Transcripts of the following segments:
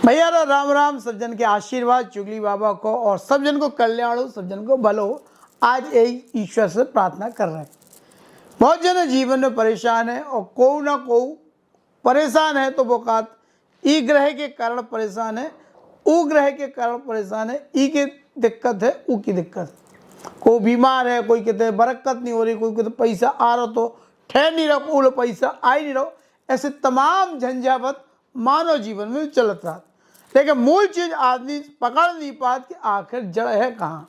भैया राम राम। सब जन के आशीर्वाद चुगली बाबा को और सब जन को कल्याण हो, सब जन को भल हो, आज यही ईश्वर से प्रार्थना कर रहे हैं। बहुत जन जीवन में परेशान है और को ना को परेशान है, तो वो कहा ई ग्रह के कारण परेशान है, ऊ ग्रह के कारण परेशान है, ई की दिक्कत है, ऊ की दिक्कत है। कोई बीमार है, कोई कहते बरकत नहीं हो रही, कोई कहते पैसा आ रहा तो ठहर नहीं रहा, कोई पैसा आ ही नहीं रहा। ऐसे तमाम झंझावत मानव जीवन में चलत रहा, लेकिन मूल चीज आदमी पकड़ नहीं पाता कि आखिर जड़ है कहाँ।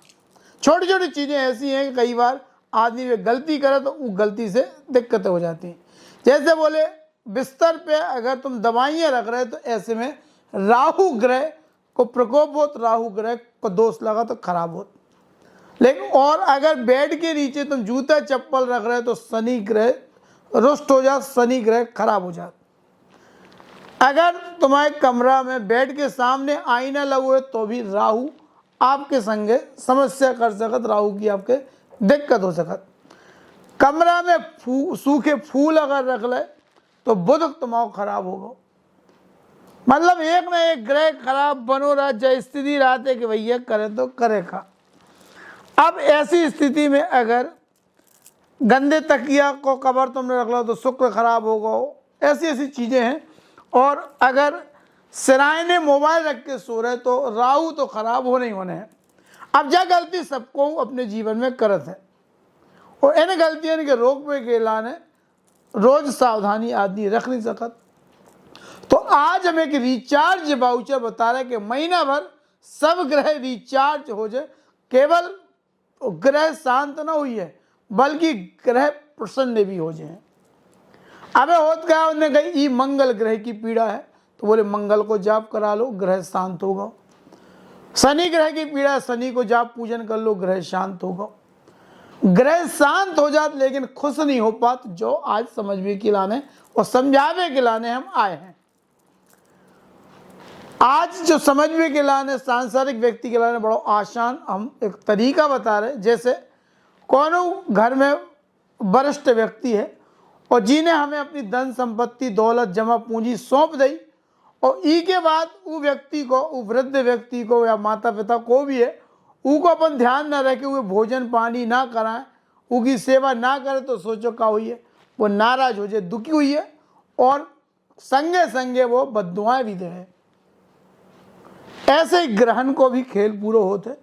छोटी छोटी चीज़ें ऐसी हैं कि कई बार आदमी वे गलती करे तो वो गलती से दिक्कतें हो जाती हैं। जैसे बोले बिस्तर पे अगर तुम दवाइयाँ रख रहे तो ऐसे में राहु ग्रह को प्रकोप हो तो राहु ग्रह को दोष लगा तो खराब हो। लेकिन और अगर बेड के नीचे तुम जूता चप्पल रख रहे तो शनि ग्रह रुष्ट हो जाए, शनि ग्रह खराब हो जाए। अगर तुम्हारे कमरा में बेड के सामने आईना लगो है तो भी राहु आपके संगे समस्या कर सकत, राहु की आपके दिक्कत हो सकत। कमरा में सूखे फूल अगर रख ले तो बुध तुम्हारा खराब होगा। मतलब एक ना एक ग्रह खराब बनो रहा, जय स्थिति रहते कि भैया करे तो करे का। अब ऐसी स्थिति में अगर गंदे तकिया को कवर तुमने रख लो तो शुक्र खराब होगा। ऐसी ऐसी चीज़ें हैं। और अगर सिराय ने मोबाइल रख के सो रहे तो राहु तो खराब होने ही होने हैं। अब जा गलती सबको अपने जीवन में करत है और इन गलतियों के रोक पे के लाने रोज सावधानी आदमी रख नहीं सकत। तो आज हम एक रिचार्ज वाउचर बता रहे कि महीना भर सब ग्रह रिचार्ज हो जाए। केवल ग्रह शांत ना हुई है बल्कि ग्रह प्रसन्न भी हो जाए। अबे होत क्या, उन्होंने कही मंगल ग्रह की पीड़ा है तो बोले मंगल को जाप करा लो, ग्रह शांत होगा। शनि ग्रह की पीड़ा है, शनि को जाप पूजन कर लो, ग्रह शांत होगा। ग्रह शांत हो जाते लेकिन खुश नहीं हो पाते, जो आज समझवे के लाने और समझावे के लाने हम आए हैं। आज जो समझवे के लाने सांसारिक व्यक्ति के लाने बड़ा आसान हम एक तरीका बता रहे। जैसे कोनो घर में वरिष्ठ व्यक्ति है और जिन्हें हमें अपनी धन संपत्ति दौलत जमा पूंजी सौंप दी और ई के बाद वो व्यक्ति को, वो वृद्ध व्यक्ति को या माता पिता को भी है, उनको अपन ध्यान न रखे, वो भोजन पानी ना कराएं, उनकी सेवा ना करें तो सोचो क्या हुई है, वो नाराज हो जाए, दुखी हुई है और संगे संगे वो बद्दुआएं भी दे। ऐसे ग्रहण को भी खेल पूरा होते।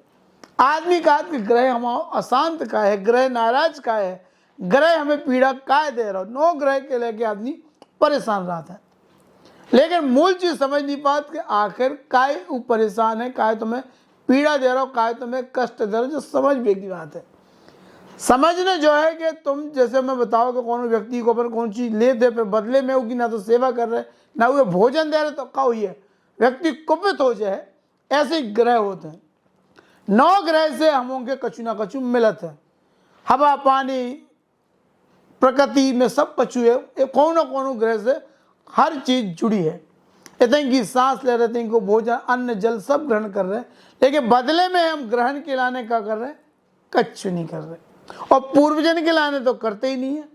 आदमी का कि ग्रह हमारा अशांत का है, ग्रह नाराज का है, ग्रह हमें पीड़ा काय दे रहा हो, नो ग्रह के लेके आदमी परेशान रहता है। लेकिन मूल चीज समझ नहीं पाते कि आखिर काय वो परेशान है, काय तुम्हें पीड़ा दे रहा हो, काय तुम्हें कष्ट दे रहा हो। जो समझ भी की बात है, समझने जो है कि तुम जैसे मैं बताओ कि कौन व्यक्ति को अपन कौन चीज ले दे पे बदले में होगी, ना तो सेवा कर रहे ना वो भोजन दे रहे तो क्या हुई है, व्यक्ति कुपित हो जाए। ऐसे ग्रह होते हैं। 9 ग्रह से हम के कछु ना कछु मिलत है। हवा पानी प्रकृति में सब कछु है, कौन ना कौन ग्रह से हर चीज जुड़ी है। इतने की सांस ले रहे थे, को भोजन अन्न जल सब ग्रहण कर रहे हैं, लेकिन बदले में हम ग्रहण के लाने का कर रहे हैं, कछु नहीं कर रहे। और पूर्वजन के लाने तो करते ही नहीं है।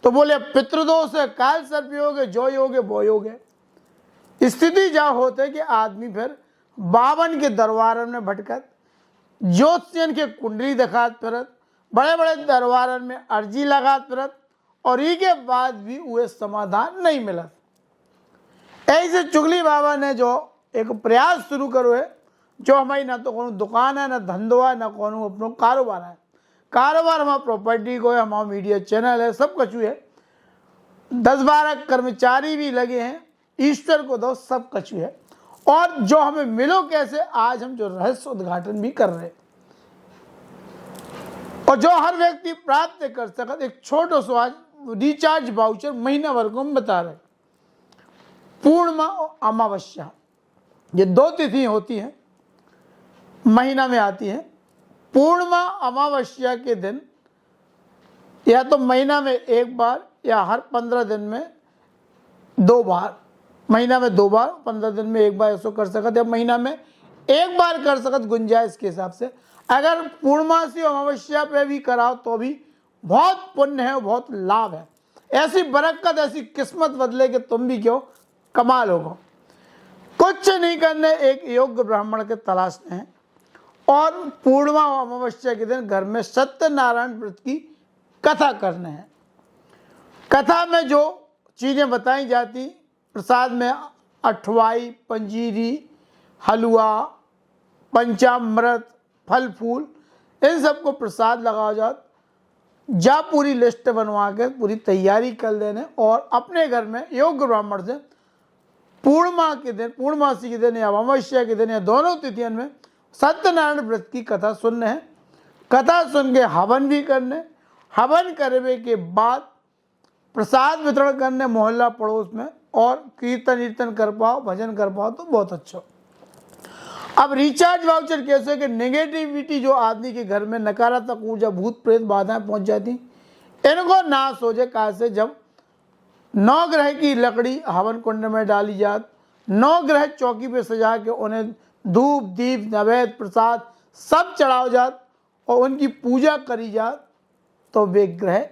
तो बोले पितृदोष है, काल सर्प योग है, जो योग है वो योग है। स्थिति जा होते कि आदमी फिर बावन के दरबारन में भटकत, ज्योतिषियन के कुंडली दिखात फिरत, बड़े बड़े दरबारन में अर्जी लगात फिरत और ई के बाद भी वह समाधान नहीं मिलत। ऐसे चुगली बाबा ने जो एक प्रयास शुरू करो है, जो हमारी ना तो कोनो दुकान है, ना धंधो है, ना कोनो अपनो कारोबार है। कारोबार हमारा प्रॉपर्टी को है, हमारा मीडिया चैनल है, सब कछु है। 10-12 कर्मचारी भी लगे हैं, ईश्वर को दो, सब कछु है। और जो हमें मिलो कैसे, आज हम जो रहस्य उद्घाटन भी कर रहे हैं और जो हर व्यक्ति प्राप्त कर सकता, एक छोटा सा आज रिचार्ज वाउचर महीना भर को हम बता रहे। पूर्णिमा और अमावस्या ये 2 तिथि होती हैं, महीना में आती है। पूर्णिमा अमावस्या के दिन या तो महीना में एक बार या हर 15 दिन में 2 बार, महीना में 2 बार, 15 दिन में एक बार ऐसा कर सकते, या महीना में एक बार कर सकते, गुंजाइश के हिसाब से। अगर पूर्णमासी अमावस्या पे भी कराओ तो भी बहुत पुण्य है, बहुत लाभ है। ऐसी बरकत, ऐसी किस्मत बदले कि तुम भी क्यों कमाल होगा। कुछ नहीं करने एक योग्य ब्राह्मण के तलाशने हैं और पूर्णिमा व अमावस्या के दिन घर में सत्यनारायण व्रत की कथा करने हैं। कथा में जो चीज़ें बताई जाती, प्रसाद में अठवाई, पंजीरी, हलवा, पंचामृत, फल फूल, इन सबको प्रसाद लगाओ जात। जा पूरी लिस्ट बनवा के पूरी तैयारी कर लेने और अपने घर में योग्य ब्राह्मण से पूर्णिमा के दिन, पूर्णमासी के दिन या अमावस्या के दिन या दोनों तिथियों में सत्यनारायण व्रत की कथा सुनने हैं। कथा सुन के हवन भी करने, हवन करने के बाद प्रसाद वितरण करने मोहल्ला पड़ोस में, और कीर्तन कीर्तन कर पाओ, भजन कर पाओ तो बहुत अच्छा। अब रिचार्ज वाउचर कैसे कि नेगेटिविटी जो आदमी के घर में नकारात्मक ऊर्जा, भूत प्रेत बाधाएं पहुंच जाती, इनको नाश हो जाए। कैसे? जब 9 ग्रह की लकड़ी हवन कुंड में डाली जात, 9 ग्रह चौकी पे सजा के उन्हें धूप दीप नैवेद्य प्रसाद सब चढ़ाओ जात और उनकी पूजा करी जात, तो वे ग्रह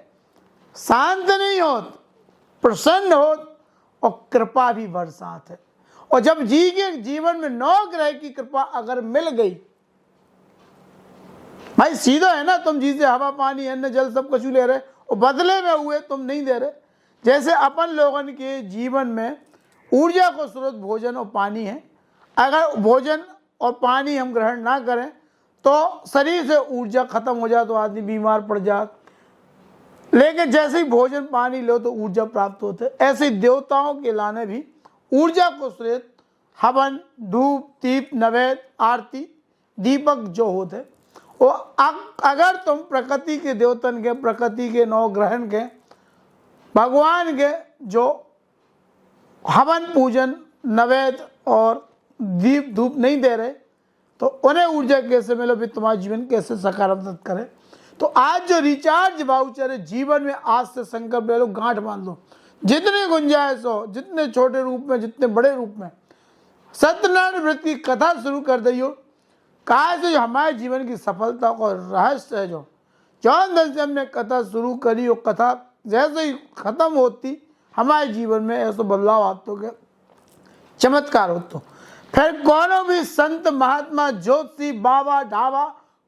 शांत नहीं होत, प्रसन्न होत और कृपा भी बरसात है। और जब जी के जीवन में 9 ग्रह की कृपा अगर मिल गई, भाई सीधा है ना, तुम जी से हवा पानी अन्न जल सब कुछ ले रहे और बदले में हुए तुम नहीं दे रहे। जैसे अपन लोगों के जीवन में ऊर्जा को स्रोत भोजन और पानी है, अगर भोजन और पानी हम ग्रहण ना करें तो शरीर से ऊर्जा खत्म हो जाए तो आदमी बीमार पड़ जाता, लेकिन जैसे ही भोजन पानी लो तो ऊर्जा प्राप्त होते। ऐसे ही देवताओं के लाने भी ऊर्जा को स्रोत हवन, धूप दीप नैवेद्य आरती दीपक जो होते, और अगर तुम प्रकृति के देवतन के, प्रकृति के 9 ग्रहण के, भगवान के जो हवन पूजन नैवेद्य और दीप धूप नहीं दे रहे, तो उन्हें ऊर्जा कैसे मिले, भी तुम्हारा जीवन कैसे सकारात्मक करे। तो आज जो रिचार्ज वाउचर है, जीवन में आज से संकल्प ले लो, गांठ बांध लो, जितनी गुंजाइश हो, जितने छोटे रूप में जितने बड़े रूप में सत्यनारायण व्रत की कथा शुरू कर दियो। कहा से जो हमारे जीवन की सफलता का रहस्य है, जो जौन दिन से हमने कथा शुरू करी, वो कथा जैसे ही खत्म होती हमारे जीवन में ऐसा बदलाव आते के चमत्कार होते। फिर कोनो भी संत महात्मा ज्योतिषी बाबा ढाबा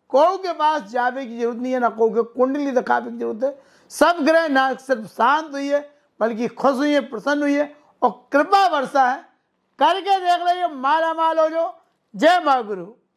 को के पास जावे की जरूरत नहीं है, ना को के कुंडली दिखावे की जरूरत है। सब ग्रह ना सिर्फ शांत हुई है बल्कि खुश हुई है, प्रसन्न हुई है और कृपा वर्षा है। करके देख लो, माला माल हो जो। जय मां गुरु।